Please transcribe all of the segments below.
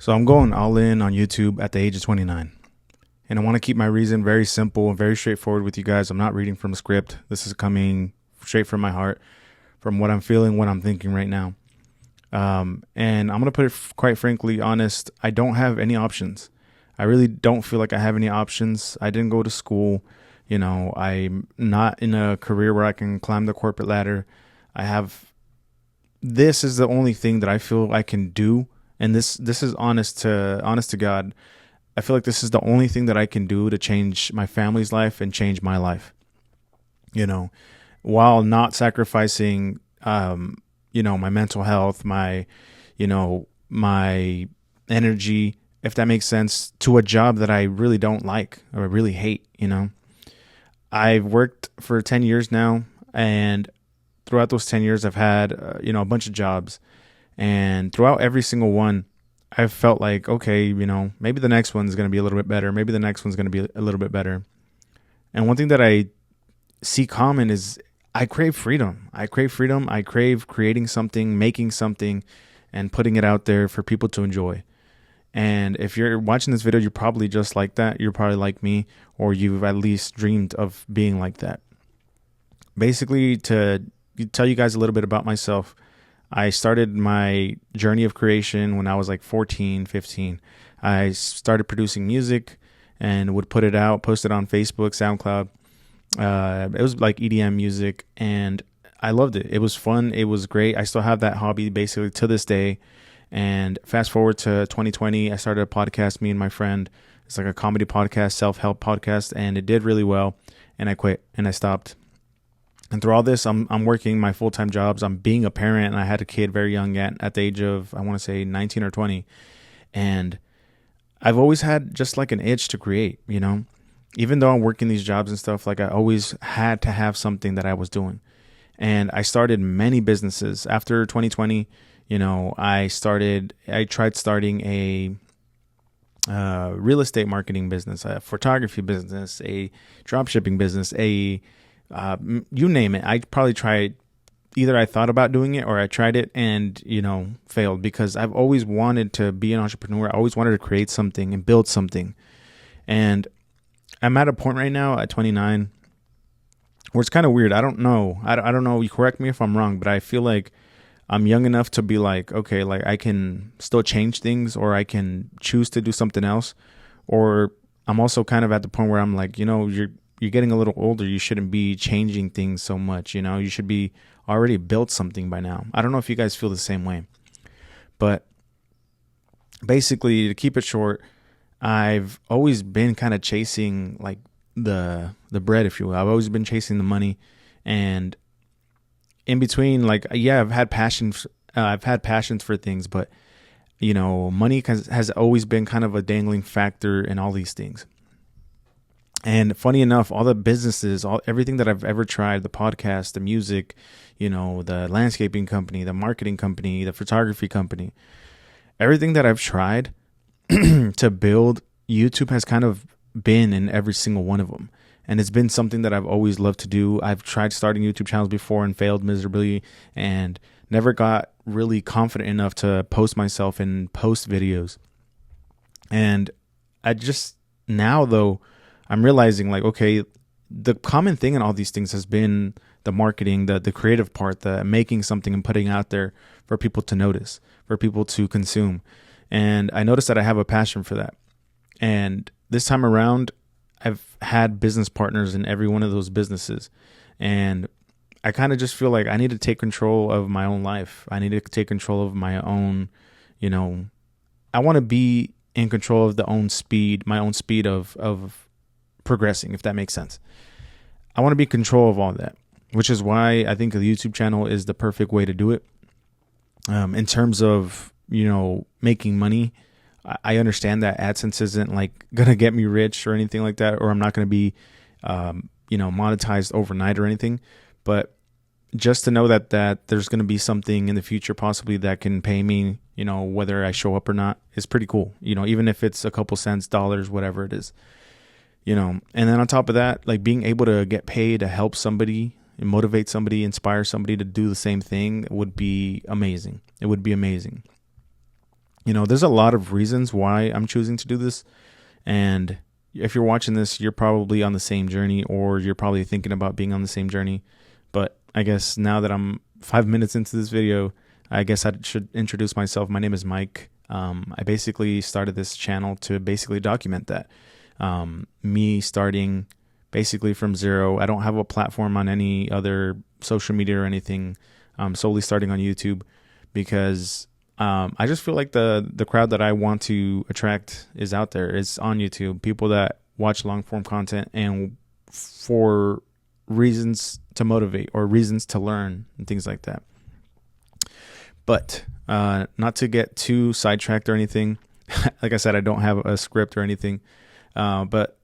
So I'm going all in on YouTube at the age of 29. And I want to keep my reason very simple and very straightforward with you guys. I'm not reading from a script. This is coming straight from my heart, from what I'm feeling, what I'm thinking right now. And I'm going to put it quite frankly honest. I don't have any options. I really don't feel like I have any options. I didn't go to school. I'm not in a career where I can climb the corporate ladder. This is the only thing that I feel I can do. And this is honest to God. I feel like this is the only thing that I can do to change my family's life and change my life, while not sacrificing, my mental health, my energy, if that makes sense, to a job that I really don't like or I really hate. I've worked for 10 years now, and throughout those 10 years, I've had, a bunch of jobs, and throughout every single one, I've felt like, okay, maybe the next one's going to be a little bit better. Maybe the next one's going to be a little bit better. And one thing that I see common is I crave freedom. I crave creating something, making something, and putting it out there for people to enjoy. And if you're watching this video, you're probably just like that. You're probably like me, or you've at least dreamed of being like that. Basically, to tell you guys a little bit about myself, I started my journey of creation when I was like 14, 15. I started producing music and would put it out, post it on Facebook, SoundCloud. It was like EDM music, and I loved it. It was fun. It was great. I still have that hobby basically to this day. And fast forward to 2020, I started a podcast, me and my friend. It's like a comedy podcast, self-help podcast, and it did really well. And I quit and I stopped. And through all this, I'm working my full-time jobs. I'm being a parent, and I had a kid very young at the age of, I want to say 19 or 20. And I've always had just like an itch to create, even though I'm working these jobs and stuff, like I always had to have something that I was doing. And I started many businesses after 2020. I tried starting a real estate marketing business, a photography business, a drop shipping business, you name it. I probably tried, either I thought about doing it or I tried it and, failed, because I've always wanted to be an entrepreneur. I always wanted to create something and build something. And I'm at a point right now at 29 where it's kind of weird. I don't know. I don't know. You correct me if I'm wrong, but I feel like I'm young enough to be like, okay, like I can still change things, or I can choose to do something else. Or I'm also kind of at the point where I'm like, you're getting a little older. You shouldn't be changing things so much. You should be already built something by now. I don't know if you guys feel the same way, but basically, to keep it short, I've always been kind of chasing like the bread, if you will. I've always been chasing the money, and in between, like, yeah, I've had passions for things, but money has always been kind of a dangling factor in all these things. And funny enough, all the businesses, everything that I've ever tried, the podcast, the music, the landscaping company, the marketing company, the photography company, everything that I've tried to build, YouTube has kind of been in every single one of them. And it's been something that I've always loved to do. I've tried starting YouTube channels before and failed miserably, and never got really confident enough to post myself and post videos. And now though, I'm realizing like, okay, the common thing in all these things has been the marketing, the creative part, the making something and putting out there for people to notice, for people to consume. And I noticed that I have a passion for that. And this time around, I've had business partners in every one of those businesses. And I kind of just feel like I need to take control of my own life. I need to take control of my own, I want to be in control of my own speed of progressing, if that makes sense. I want to be in control of all that, which is why I think the YouTube channel is the perfect way to do it. In terms of, making money, I understand that AdSense isn't like going to get me rich or anything like that, or I'm not going to be, monetized overnight or anything. But just to know that there's going to be something in the future possibly that can pay me, whether I show up or not, is pretty cool. Even if it's a couple cents, dollars, whatever it is, and then on top of that, like being able to get paid to help somebody and motivate somebody, inspire somebody to do the same thing would be amazing. It would be amazing. There's a lot of reasons why I'm choosing to do this. And if you're watching this, you're probably on the same journey, or you're probably thinking about being on the same journey. But I guess now that I'm 5 minutes into this video, I guess I should introduce myself. My name is Mike. I basically started this channel to basically document that. Me starting basically from zero. I don't have a platform on any other social media or anything. I'm solely starting on YouTube because I just feel like the crowd that I want to attract is out there. It's on YouTube. People that watch long form content and for reasons to motivate or reasons to learn and things like that. But not to get too sidetracked or anything. Like I said, I don't have a script or anything. But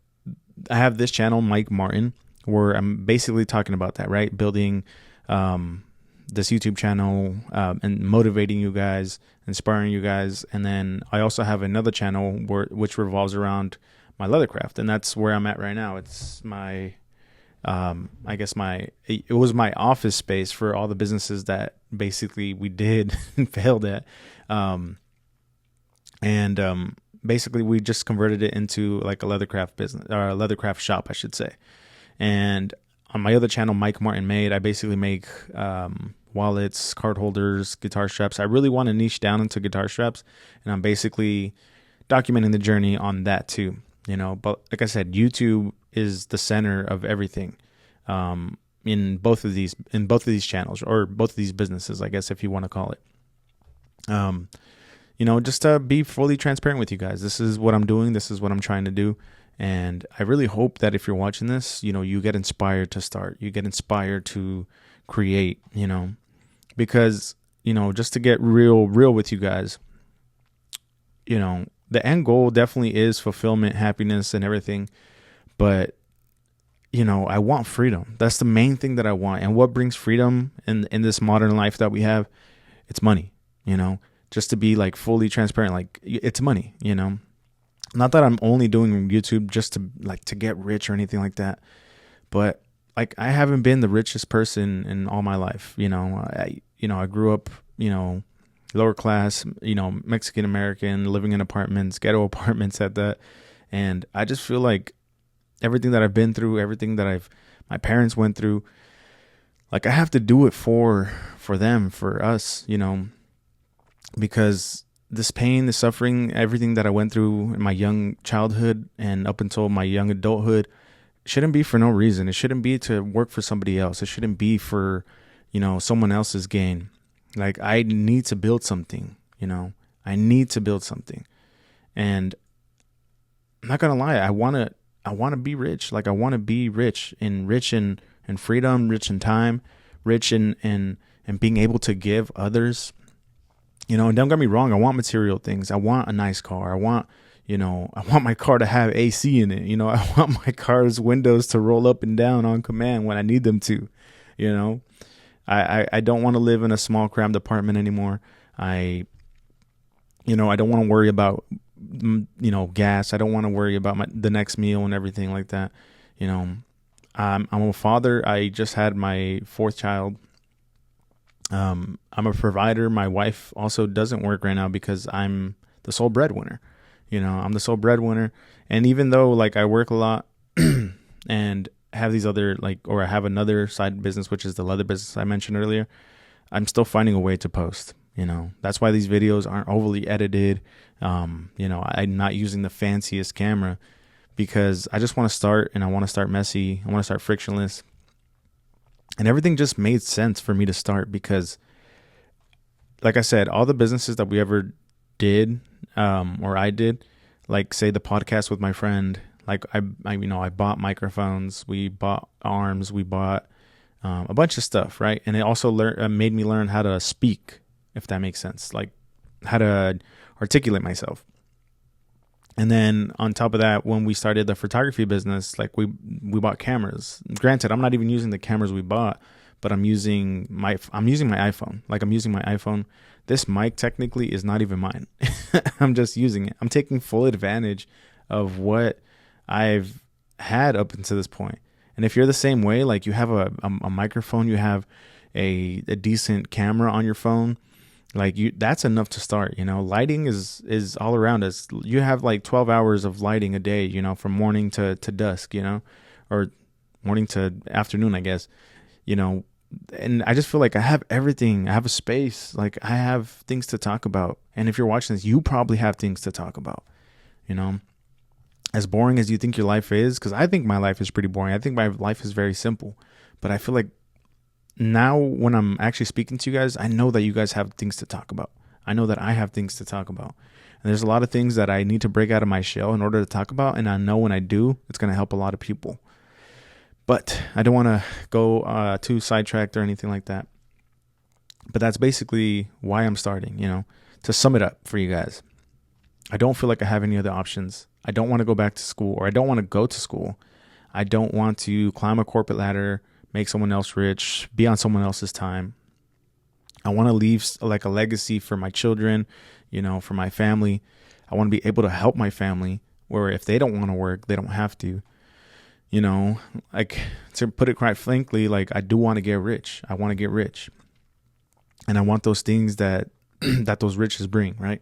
I have this channel, Mike Martin, where I'm basically talking about that, right? Building this YouTube channel and motivating you guys, inspiring you guys. And then I also have another channel which revolves around my leathercraft, and that's where I'm at right now. It's my it was my office space for all the businesses that basically we did and failed at. Basically we just converted it into like a leathercraft business, or a leathercraft shop, I should say. And on my other channel, Mike Martin Made, I basically make wallets, card holders, guitar straps. I really want to niche down into guitar straps, and I'm basically documenting the journey on that too. But like I said, YouTube is the center of everything in both of these channels, or both of these businesses, I guess, if you want to call it. Just to be fully transparent with you guys, this is what I'm doing. This is what I'm trying to do. And I really hope that if you're watching this, you get inspired to start, you get inspired to create, because, just to get real with you guys, the end goal definitely is fulfillment, happiness, and everything. But, I want freedom. That's the main thing that I want. And what brings freedom in this modern life that we have? It's money, just to be like fully transparent, like it's money, not that I'm only doing YouTube just to get rich or anything like that. But like, I haven't been the richest person in all my life. I grew up, lower class, Mexican American, living in apartments, ghetto apartments at that. And I just feel like everything that I've been through, everything that my parents went through, like I have to do it for them, for us, because this pain, the suffering, everything that I went through in my young childhood and up until my young adulthood shouldn't be for no reason. It shouldn't be to work for somebody else. It shouldn't be for, someone else's gain. Like, I need to build something, I need to build something. And I'm not going to lie. I want to be rich. Like, I want to be rich in freedom, rich in time, rich in being able to give others. And don't get me wrong, I want material things. I want a nice car. I want my car to have AC in it. I want my car's windows to roll up and down on command when I need them to. I don't want to live in a small cramped apartment anymore. I don't want to worry about, gas. I don't want to worry about the next meal and everything like that. I'm a father. I just had my fourth child. I'm a provider. My wife also doesn't work right now because I'm the sole breadwinner. I'm the sole breadwinner. And even though like I work a lot and have these other I have another side business, which is the leather business I mentioned earlier, I'm still finding a way to post. That's why these videos aren't overly edited. I'm not using the fanciest camera because I just want to start, and I want to start messy. I want to start frictionless. And everything just made sense for me to start because, like I said, all the businesses that we ever did, or I did, like say the podcast with my friend, like I bought microphones, we bought arms, we bought a bunch of stuff, right? And it also made me learn how to speak, if that makes sense, like how to articulate myself. And then on top of that, when we started the photography business, like we bought cameras. Granted, I'm not even using the cameras we bought, but I'm using my iPhone. Like I'm using my iPhone. This mic technically is not even mine. I'm just using it. I'm taking full advantage of what I've had up until this point. And if you're the same way, like you have a microphone, you have a decent camera on your phone, Like that's enough to start. Lighting is all around us. You have like 12 hours of lighting a day, from morning to dusk, or morning to afternoon, I guess. you know and I just feel like I have everything. I have a space, like I have things to talk about. And if you're watching this, you probably have things to talk about. you know as boring as you think your life is, because I think my life is pretty boring. I think my life is very simple. But I feel like now when I'm actually speaking to you guys, I know that you guys have things to talk about. I know that I have things to talk about. And there's a lot of things that I need to break out of my shell in order to talk about. And I know when I do, it's going to help a lot of people. But I don't want to go too sidetracked or anything like that. But that's basically why I'm starting, to sum it up for you guys. I don't feel like I have any other options. I don't want to go back to school, or I don't want to go to school. I don't want to climb a corporate ladder, make someone else rich, be on someone else's time. I want to leave like a legacy for my children, for my family. I want to be able to help my family where if they don't want to work, they don't have to. Like, to put it quite frankly, like I do want to get rich. I want to get rich. And I want those things that that those riches bring, right?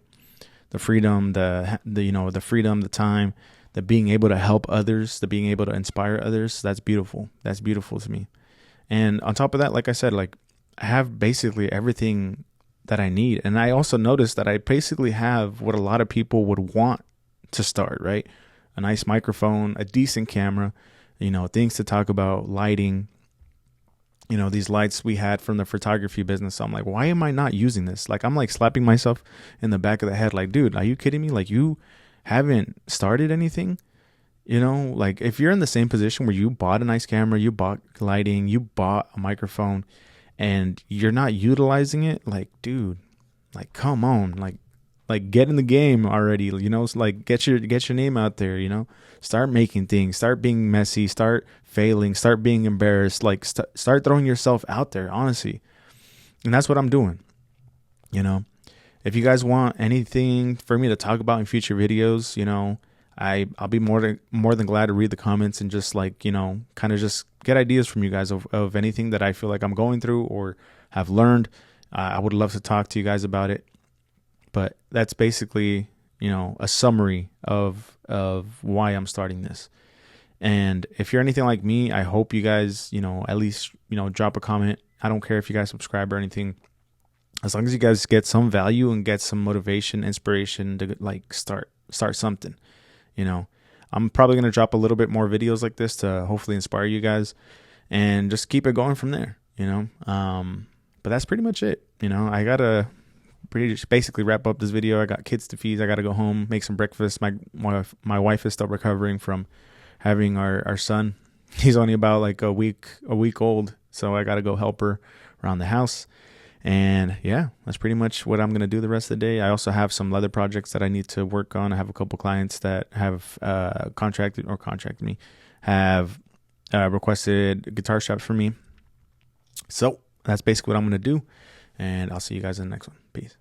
The freedom, the freedom, the time, the being able to help others, the being able to inspire others. That's beautiful. That's beautiful to me. And on top of that, like I said, like I have basically everything that I need. And I also noticed that I basically have what a lot of people would want to start, right? A nice microphone, a decent camera, things to talk about, lighting, these lights we had from the photography business. So I'm like, why am I not using this? Like, I'm like slapping myself in the back of the head. Like, dude, are you kidding me? Like, you haven't started anything? Like if you're in the same position where you bought a nice camera, you bought lighting, you bought a microphone, and you're not utilizing it, like, dude, like, come on, like get in the game already. Like get your name out there. Start making things, start being messy, start failing, start being embarrassed, like start throwing yourself out there, honestly. And that's what I'm doing. If you guys want anything for me to talk about in future videos, I'll be more than glad to read the comments and just like, kind of just get ideas from you guys of anything that I feel like I'm going through or have learned. I would love to talk to you guys about it. But that's basically, a summary of why I'm starting this. And if you're anything like me, I hope you guys, at least, drop a comment. I don't care if you guys subscribe or anything. As long as you guys get some value and get some motivation, inspiration to like start something, I'm probably going to drop a little bit more videos like this to hopefully inspire you guys and just keep it going from there, but that's pretty much it. I got to basically wrap up this video. I got kids to feed. I got to go home, make some breakfast. My wife is still recovering from having our son. He's only about like a week old. So I got to go help her around the house. And yeah, that's pretty much what I'm going to do the rest of the day. I also have some leather projects that I need to work on. I have a couple clients that have contracted me, have requested guitar straps for me. So that's basically what I'm going to do. And I'll see you guys in the next one. Peace.